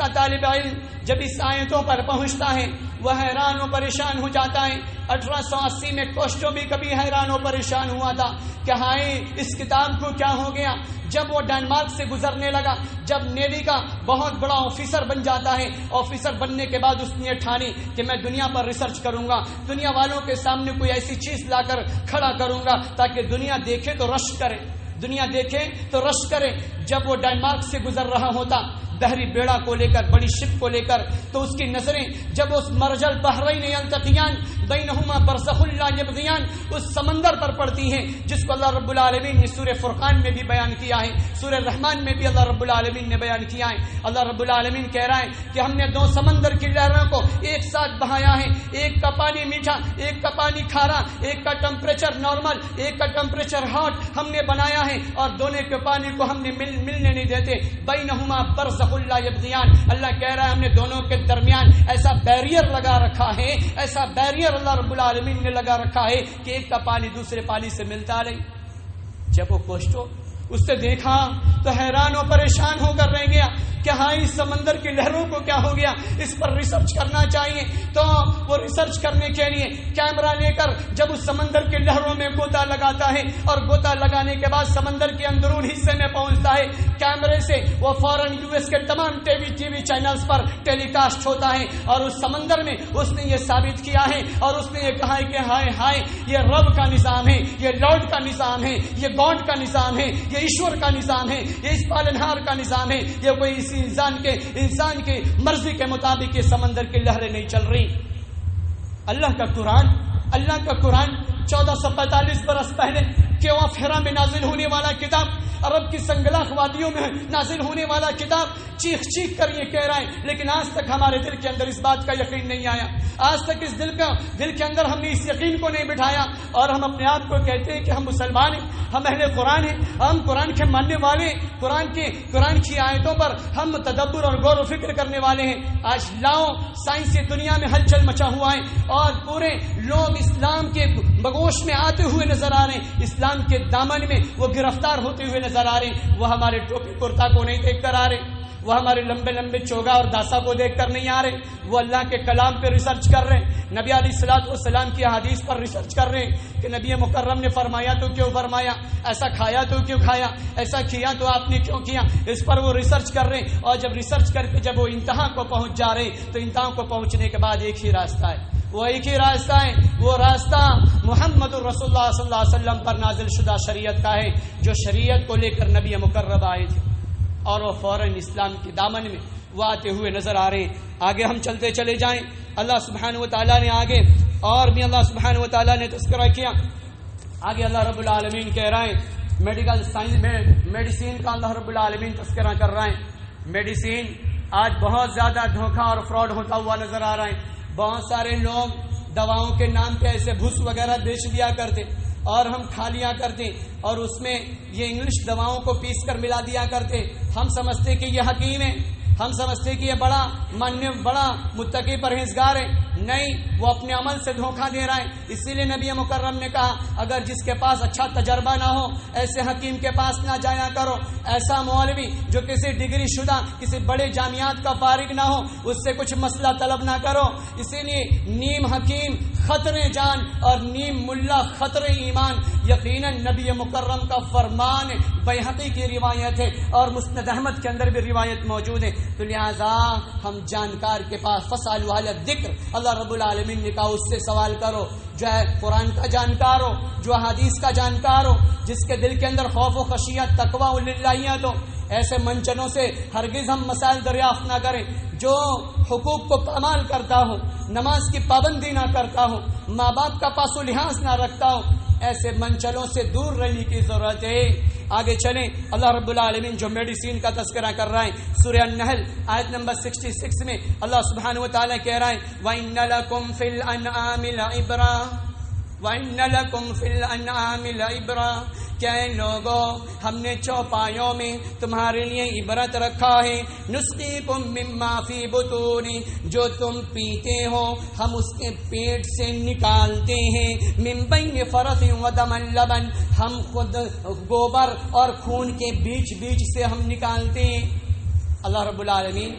طالب علم جب اس آیتوں پر پہنچتا ہے وہ حیران و پریشان ہو جاتا ہے. 1880 میں کوسٹو بھی کبھی حیران و پریشان ہوا تھا کہ ہائے اس کتاب کو کیا ہو گیا. جب وہ ڈینمارک سے گزرنے لگا، جب نیوی کا بہت بڑا آفیسر بن جاتا ہے، آفیسر بننے کے بعد اس نے ٹھانی کہ میں دنیا پر ریسرچ کروں گا، دنیا والوں کے سامنے کوئی ایسی چیز لا کر کھڑا کروں گا تاکہ دنیا دیکھے تو رشک کرے، دنیا دیکھے تو رشک کرے. جب وہ ڈینمارک سے گزر رہا ہوتا بحری بیڑا کو لے کر، بڑی شپ کو لے کر، تو اس کی نظریں جب اس مرج البحرین یلتقیان بینہما برزخ لا یبغیان اس سمندر پر پڑتی ہیں، جس کو اللہ رب العالمین نے سورہ فرقان میں بھی بیان کیا ہے، سورہ رحمان میں بھی اللہ رب العالمین نے بیان کیا ہے. اللہ رب العالمین کہہ رہا ہے کہ ہم نے دو سمندر کی لہروں کو ایک ساتھ بہایا ہے، ایک کا پانی میٹھا، ایک کا پانی کھارا، ایک کا ٹمپریچر نارمل، ایک کا ٹمپریچر ہاٹ ہم نے بنایا ہے، اور دونوں کے پانی کو ہم نے ملنے نہیں دیتے. بینہما برزخ لا یبغیان. اللہ کہہ رہا ہے ہم نے دونوں کے درمیان ایسا بیریئر لگا رکھا ہے، ایسا بیریئر اللہ رب العالمین نے لگا رکھا ہے کہ ایک کا پانی دوسرے پانی سے ملتا نہیں. جب وہ کوسٹو اس سے دیکھا تو حیران و پریشان ہو کر رہ گیا کہ ہاں اس سمندر کی لہروں کو کیا ہو گیا، اس پر ریسرچ کرنا چاہیے. تو وہ ریسرچ کرنے کے لیے کیمرہ لے کر جب اس سمندر کی لہروں میں گوتا لگاتا ہے، اور گوتا لگانے کے بعد سمندر کے اندرون حصے میں پہنچتا ہے، کیمرے سے وہ فوراً US کے تمام ٹی وی چینلز پر ٹیلی کاسٹ ہوتا ہے. اور اس سمندر میں اس نے یہ ثابت کیا ہے اور اس نے یہ کہا ہے کہ ہائے یہ رب کا نظام ہے، یہ لارڈ کا نظام ہے، یہ گاڈ کا نظام ہے، یہ ایشور کا نظام ہے، یہ اس پالنہار کا نظام ہے. یہ کوئی اسی انسان کے مرضی کے مطابق یہ سمندر کی لہریں نہیں چل رہی. اللہ کا قرآن 1445 برس پہلے کیو آف ہیرا میں نازل ہونے والا کتاب، عرب کی سنگلاخ وادیوں میں نازل ہونے والا کتاب چیخ کر یہ کہہ رہا ہے. لیکن آج تک ہمارے دل کے اندر اس بات کا یقین نہیں آیا، آج تک اس دل کے اندر ہم نے اس یقین کو نہیں بٹھایا، اور ہم اپنے آپ کو کہتے ہیں کہ ہم مسلمان ہیں، ہم اہل قرآن ہیں، ہم قرآن کے ماننے والے ہیں، قرآن کی آیتوں پر ہم تدبر اور غور و فکر کرنے والے ہیں. آج سائنسی دنیا میں ہلچل مچا ہوا ہے، اور پورے لوگ اسلام کے بگوش میں آتے ہوئے نظر آ رہے ہیں، اسلام کے دامن میں وہ گرفتار ہوتے ہوئے نظر آ رہے ہیں. وہ ہمارے ٹوپی کرتا کو نہیں دیکھ کر آ رہے، وہ ہمارے لمبے لمبے چوگا اور داسا کو دیکھ کر نہیں آ رہے، وہ اللہ کے کلام پہ ریسرچ کر رہے ہیں، نبی علیہ الصلوۃ والسلام کی حدیث پر ریسرچ کر رہے ہیں کہ نبی مکرم نے فرمایا تو کیوں فرمایا، ایسا کھایا تو کیوں کھایا، ایسا کیا تو آپ نے کیوں کیا. اس پر وہ ریسرچ کر رہے ہیں، اور جب ریسرچ کر کے جب وہ انتہا کو پہنچ جا رہے ہیں تو انتہا کو پہنچنے کے بعد ایک ہی راستہ ہے، وہ ایک ہی راستہ ہے، وہ راستہ محمد رسول اللہ صلی اللہ علیہ وسلم پر نازل شدہ شریعت کا ہے، جو شریعت کو لے کر نبی مکرم آئے تھے، اور وہ فوراً اسلام کے دامن میں وہ آتے ہوئے نظر آ رہے ہیں. آگے ہم چلتے چلے جائیں. اللہ سبحانہ و تعالیٰ نے آگے اور بھی اللہ سبحانہ و تعالیٰ نے تذکرہ کیا. آگے اللہ رب العالمین کہہ رہے ہیں میڈیکل سائنس میں میڈیسین کا اللہ رب العالمین تذکرہ کر رہے ہیں. میڈیسین آج بہت زیادہ دھوکہ اور فراڈ ہوتا ہوا نظر آ رہا ہے. بہت سارے لوگ دواؤں کے نام پہ ایسے بھوس وغیرہ بیچ دیا کرتے اور ہم کھا لیا کرتے, اور اس میں یہ انگلش دواؤں کو پیس کر ملا دیا کرتے. ہم سمجھتے کہ یہ حکیم ہے, ہم سمجھتے کہ یہ بڑا ماننے بڑا متقی پرہیزگار ہے. نہیں, وہ اپنے عمل سے دھوکہ دے رہا ہے. اسی لیے نبی مکرم نے کہا اگر جس کے پاس اچھا تجربہ نہ ہو ایسے حکیم کے پاس نہ جایا کرو. ایسا مولوی جو کسی ڈگری شدہ کسی بڑے جامعات کا فارغ نہ ہو اس سے کچھ مسئلہ طلب نہ کرو. اسی لیے نیم حکیم خطرے جان اور نیم ملا خطرے ایمان یقیناً نبی مکرم کا فرمان ہے. بیہقی کی روایت ہے اور مسند احمد کے اندر بھی روایت موجود ہے. تو لہذا ہم جانکار کے پاس فسالوا اہل الذکر, اللہ رب العالمین نے کہا اس سے سوال کرو جو ہے قرآن کا جانکار ہو, جو حدیث کا جانکار ہو, جس کے دل کے اندر خوف و خشیت تقوی و للہیت ہو. ایسے منچنوں سے ہرگز ہم مسائل دریافت نہ کریں. جو حقوق کو پامال کرتا ہو, نماز کی پابندی نہ کرتا ہو, ماں باپ کا پاس و لحاظ نہ رکھتا ہو, ایسے منچلوں سے دور رہنے کی ضرورت ہے. آگے چلیں, اللہ رب العالمین جو میڈیسین کا تذکرہ کر رہا ہے سورہ النحل آیت نمبر 66 میں اللہ سبحانہ و تعالیٰ کہہ رہا ہے وَإِنَّ لَكُمْ فِي الْأَنْعَامِ لَعِبْرَةً وَإِنَّ لَكُمْ فِي الْأَنْعَامِ لَعِبْرَةً, کہ لوگوں ہم نے چوپایوں میں تمہارے لیے عبرت رکھا ہے. نسقیکم مما فی بطون, جو تم پیتے ہو ہم اس کے پیٹ سے نکالتے ہیں. من بین فرث و دم لبن, ہم خود گوبر اور خون کے بیچ بیچ سے ہم نکالتے ہیں. اللہ رب العالمین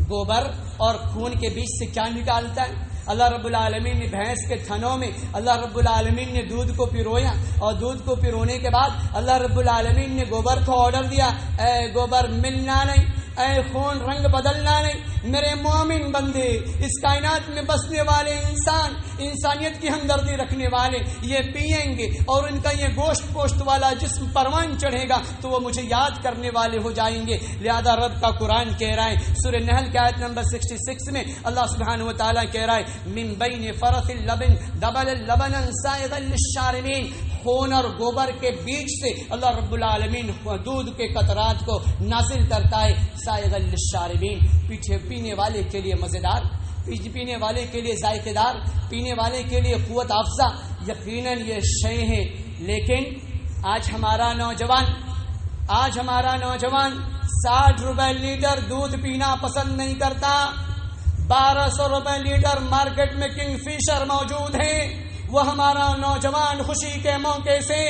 گوبر اور خون کے بیچ سے کیا نکالتا ہے؟ اللہ رب العالمین نے بھینس کے تھنوں میں اللہ رب العالمین نے دودھ کو پرویا, اور دودھ کو پرونے کے بعد اللہ رب العالمین نے گوبر کو آرڈر دیا اے گوبر ملنا نہیں, اے خون رنگ بدلنا نہیں. میرے مومن بندے, اس کائنات میں بسنے والے انسان, انسانیت کی ہمدردی رکھنے والے یہ پیئیں گے اور ان کا یہ گوشت پوشت والا جسم پروان چڑھے گا تو وہ مجھے یاد کرنے والے ہو جائیں گے. لہذا رب کا قرآن کہہ رہا ہے سورہ نحل کی آیت نمبر 66 میں اللہ سبحانہ و تعالیٰ کہہ رہا ہے من بین فرث اللبن دبل اللبن سائغا للشاربین, خون اور گوبر کے بیچ سے اللہ رب العالمین دودھ کے قطرات کو نازل کرتا ہے سائغا للشاربین, پینے والے کے لیے مزیدار, پینے والے کے لیے ذائقے دار, پینے والے کے لیے قوت افزا. یقیناً یہ شے ہے, لیکن آج ہمارا نوجوان 60 روپے لیٹر دودھ پینا پسند نہیں کرتا. 1200 روپے لیٹر مارکیٹ میں کنگ فشر موجود ہے. وہ ہمارا نوجوان خوشی کے موقع سے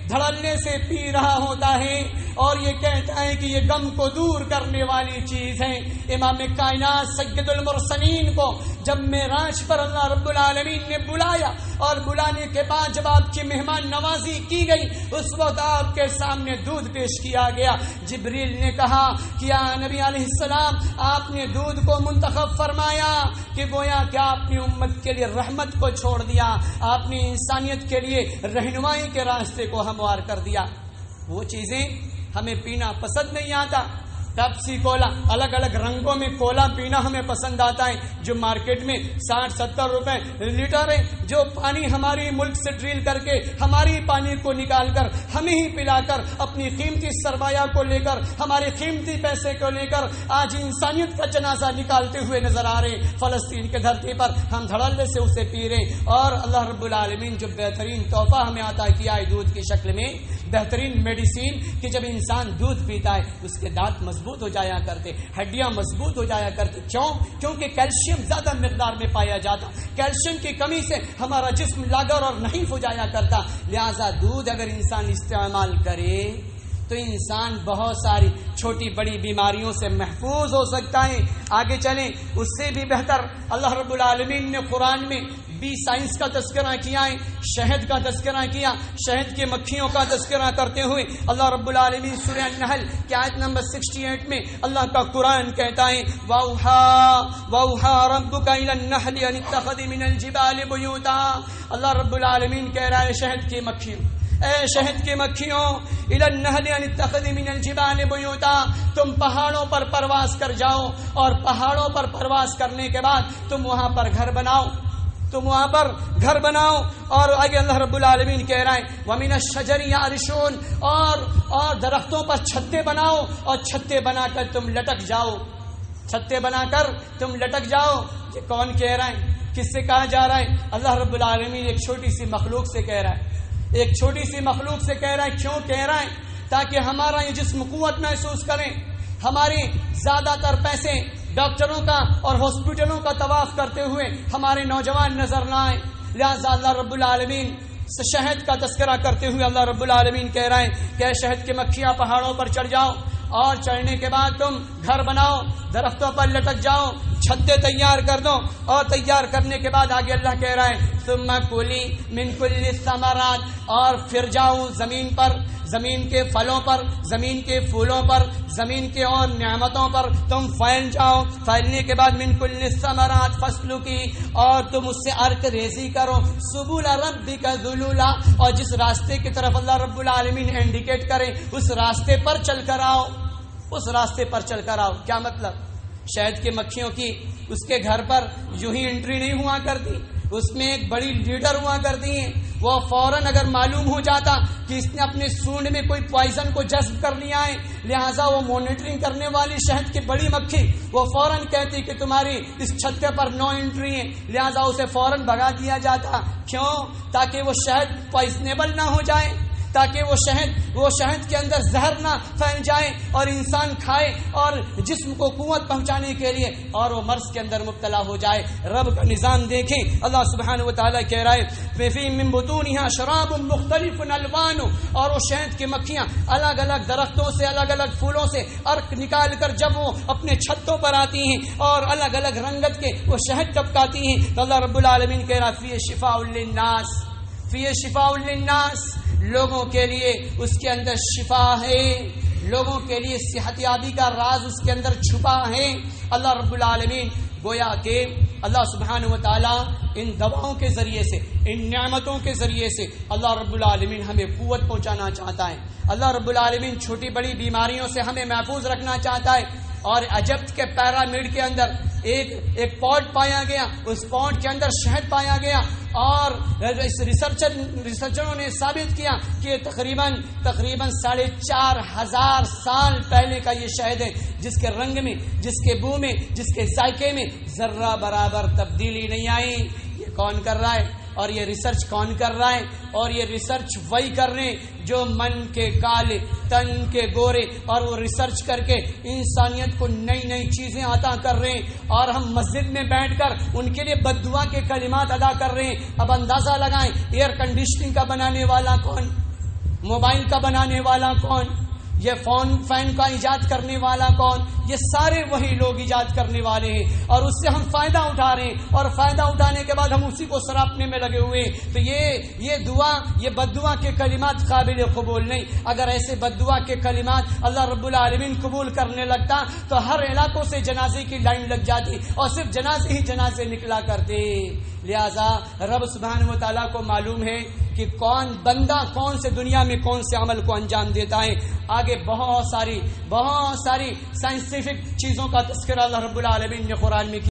دھڑلنے سے پی رہا ہوتا ہے اور یہ کہتا ہے کہ یہ غم کو دور کرنے والی چیز ہے. امام کائنات سید المرسلین کو جب معراج پر اللہ رب العالمین نے بلایا اور بلانے کے بعد جب آپ کی مہمان نوازی کی گئی اس وقت آپ کے سامنے دودھ پیش کیا گیا. جبریل نے کہا کہ یا نبی علیہ السلام, آپ نے دودھ کو منتخب فرمایا کہ گویا کہ آپ نے امت کے لیے رحمت کو چھوڑ دیا, آپ نے انسانیت کے لیے رہنمائی کے راستے کو ہموار کر دیا. وہ چیزیں ہمیں پینا پسند نہیں آتا. پیپسی کولا, الگ الگ رنگوں میں کولا پینا ہمیں پسند آتا ہے جو مارکیٹ میں 60-70 روپے لیٹر ہے, جو پانی ہماری ملک سے ڈرل کر کے ہماری پانی کو نکال کر ہمیں ہی پلا کر اپنی قیمتی سرمایہ کو لے کر ہمارے قیمتی پیسے کو لے کر آج انسانیت کا جنازہ نکالتے ہوئے نظر آ رہے ہیں. فلسطین کے دھرتی پر ہم دھڑلے سے اسے پی رہے, اور اللہ رب العالمین جو بہترین تحفہ ہمیں عطا کیا ہے دودھ کی شکل میں, بہترین میڈیسین, کہ جب انسان دودھ پیتا ہے اس کے دانت مضبوط ہو جایا کرتے, ہڈیاں مضبوط ہو جایا کرتی. کیونکہ کیلشیم زیادہ مقدار میں پایا جاتا. کیلشیم کی کمی سے ہمارا جسم لاغر اور نحیف ہو جایا کرتا. لہذا دودھ اگر انسان استعمال کرے تو انسان بہت ساری چھوٹی بڑی بیماریوں سے محفوظ ہو سکتا ہے. آگے چلیں, اس سے بھی بہتر اللہ رب العالمین نے قرآن میں بھی سائنس کا تذکرہ کیا ہے, شہد کا تذکرہ کیا. شہد کی مکھیوں کا تذکرہ کرتے ہوئے اللہ رب العالمین سورہ النحل کی آیت نمبر 68 میں اللہ کا قرآن کہتا ہے وَأَوْحَىٰ رَبُّكَ إِلَى النَّحْلِ أَنِ اتَّخِذِ مِنَ الْجِبَالِ بُيُوتًا. اللہ رب العالمین کہہ رہا ہے شہد کی مکھیوں, اے شہد کی مکھیوں, إِلَى النَّحْلِ أَنِ اتَّخِذِ مِنَ الْجِبَالِ بُيُوتًا, تم پہاڑوں پر پرواز کر جاؤ اور پہاڑوں پر پرواز کرنے کے بعد تم وہاں پر گھر بناؤ. اور آگے اللہ رب العالمین کہہ رہا ہے وَمِنَ الشَّجَرِ يَعْرِشُونَ, اور درختوں پر چھتے بناؤ اور چھتے بنا کر تم لٹک جاؤ. چھتے بنا کر تم لٹک جاؤ. یہ کون کہہ رہا ہے؟ کس سے کہا جا رہا ہے؟ اللہ رب العالمین ایک چھوٹی سی مخلوق سے کہہ رہا ہے. ایک چھوٹی سی مخلوق سے کہہ رہا ہے. کیوں کہہ رہا ہے؟ تاکہ ہمارا یہ جسم قوت محسوس کریں. ہماری زیادہ تر پیسے ڈاکٹروں کا اور ہاسپٹلوں کا طواف کرتے ہوئے ہمارے نوجوان نظر نہ آئے. لہذا اللہ رب العالمین شہد کا تذکرہ کرتے ہوئے اللہ رب العالمین کہہ رہا ہے کہ اے شہد کے مکھیاں پہاڑوں پر چڑھ جاؤ اور چڑھنے کے بعد تم گھر بناؤ, درختوں پر لٹک جاؤ, چھتے تیار کر دو. اور تیار کرنے کے بعد آگے اللہ کہہ رہا ہے ثم کلی من کل الثمرات, اور پھر جاؤ زمین پر, زمین کے پھلوں پر, زمین کے پھولوں پر, زمین کے اور نعمتوں پر تم پھیل جاؤ. پھیلنے کے بعد من کل الثمرات فصلوں کی, اور تم اس سے ارک ریزی کرو. سبل ربک ذللا, اور جس راستے کی طرف اللہ رب العالمین انڈیکیٹ کرے اس راستے پر چل کر آؤ, اس راستے پر چل کر آؤ. کیا مطلب؟ شہد کے مکھیوں کی اس کے گھر پر یوں ہی انٹری نہیں ہوا کرتی, اس میں ایک بڑی لیڈر ہوا کرتی ہیں. وہ فوراً اگر معلوم ہو جاتا کہ اس نے اپنے سونڈ میں کوئی پوائزن کو جذب کر لیا ہے, لہٰذا وہ مانیٹرنگ کرنے والی شہد کی بڑی مکھی وہ فوراً کہتی کہ تمہاری اس چھتے پر نو انٹری ہے, لہٰذا اسے فوراً بھگا دیا جاتا. کیوں؟ تاکہ وہ شہد پوائزنیبل نہ ہو جائے, تاکہ وہ شہد کے اندر زہر نہ پھیل جائے اور انسان کھائے اور جسم کو قوت پہنچانے کے لیے اور وہ مرض کے اندر مبتلا ہو جائے. رب کا نظام دیکھیں. اللہ سبحانہ و تعالیٰ کہہ رہا ہے فی من بطونها شراب مختلف الوان, اور وہ شہد کی مکھیاں الگ الگ درختوں سے الگ الگ پھولوں سے ارک نکال کر جب وہ اپنے چھتوں پر آتی ہیں اور الگ الگ رنگت کے وہ شہد ٹپکاتی ہیں, تو اللہ رب العالمین کہہ رہا فی شفاء للناس, فی شفاء للناس, لوگوں کے لیے اس کے اندر شفا ہے, لوگوں کے لیے صحت یابی کا راز اس کے اندر چھپا ہے. اللہ رب العالمین گویا کہ اللہ سبحانہ و تعالیٰ ان دواؤں کے ذریعے سے, ان نعمتوں کے ذریعے سے اللہ رب العالمین ہمیں قوت پہنچانا چاہتا ہے. اللہ رب العالمین چھوٹی بڑی بیماریوں سے ہمیں محفوظ رکھنا چاہتا ہے. اور ایجپٹ کے پیرامڈ کے اندر ایک پاٹ پایا گیا, اس پاٹ کے اندر شہد پایا گیا, اور اس ریسرچروں نے ثابت کیا کہ تقریباً 4,500 سال پہلے کا یہ شہد ہے, جس کے رنگ میں, جس کے بو میں, جس کے ذائقے میں ذرہ برابر تبدیلی نہیں آئی. یہ کون کر رہا ہے اور یہ ریسرچ کون کر رہا ہے؟ اور یہ ریسرچ وہی کر رہے ہیں جو من کے کالے تن کے گورے, اور وہ ریسرچ کر کے انسانیت کو نئی نئی چیزیں عطا کر رہے ہیں, اور ہم مسجد میں بیٹھ کر ان کے لیے بد دعا کے کلمات ادا کر رہے ہیں. اب اندازہ لگائیں ایئر کنڈیشننگ کا بنانے والا کون, موبائل کا بنانے والا کون, یہ فین کا ایجاد کرنے والا کون؟ یہ سارے وہی لوگ ایجاد کرنے والے ہیں, اور اس سے ہم فائدہ اٹھا رہے ہیں, اور فائدہ اٹھانے کے بعد ہم اسی کو سراپنے میں لگے ہوئے ہیں. تو یہ دعا, یہ بد دعا کے کلمات قابل قبول نہیں. اگر ایسے بد دعا کے کلمات اللہ رب العالمین قبول کرنے لگتا تو ہر علاقوں سے جنازے کی لائن لگ جاتی اور صرف جنازے ہی جنازے نکلا کرتے. لہذا رب سبحانہ و تعالیٰ کو معلوم ہے کہ کون بندہ کون سے دنیا میں کون سے عمل کو انجام دیتا ہے. آگے بہت ساری سائنٹیفک چیزوں کا تذکرہ اللہ رب العالمین نے قرآن میں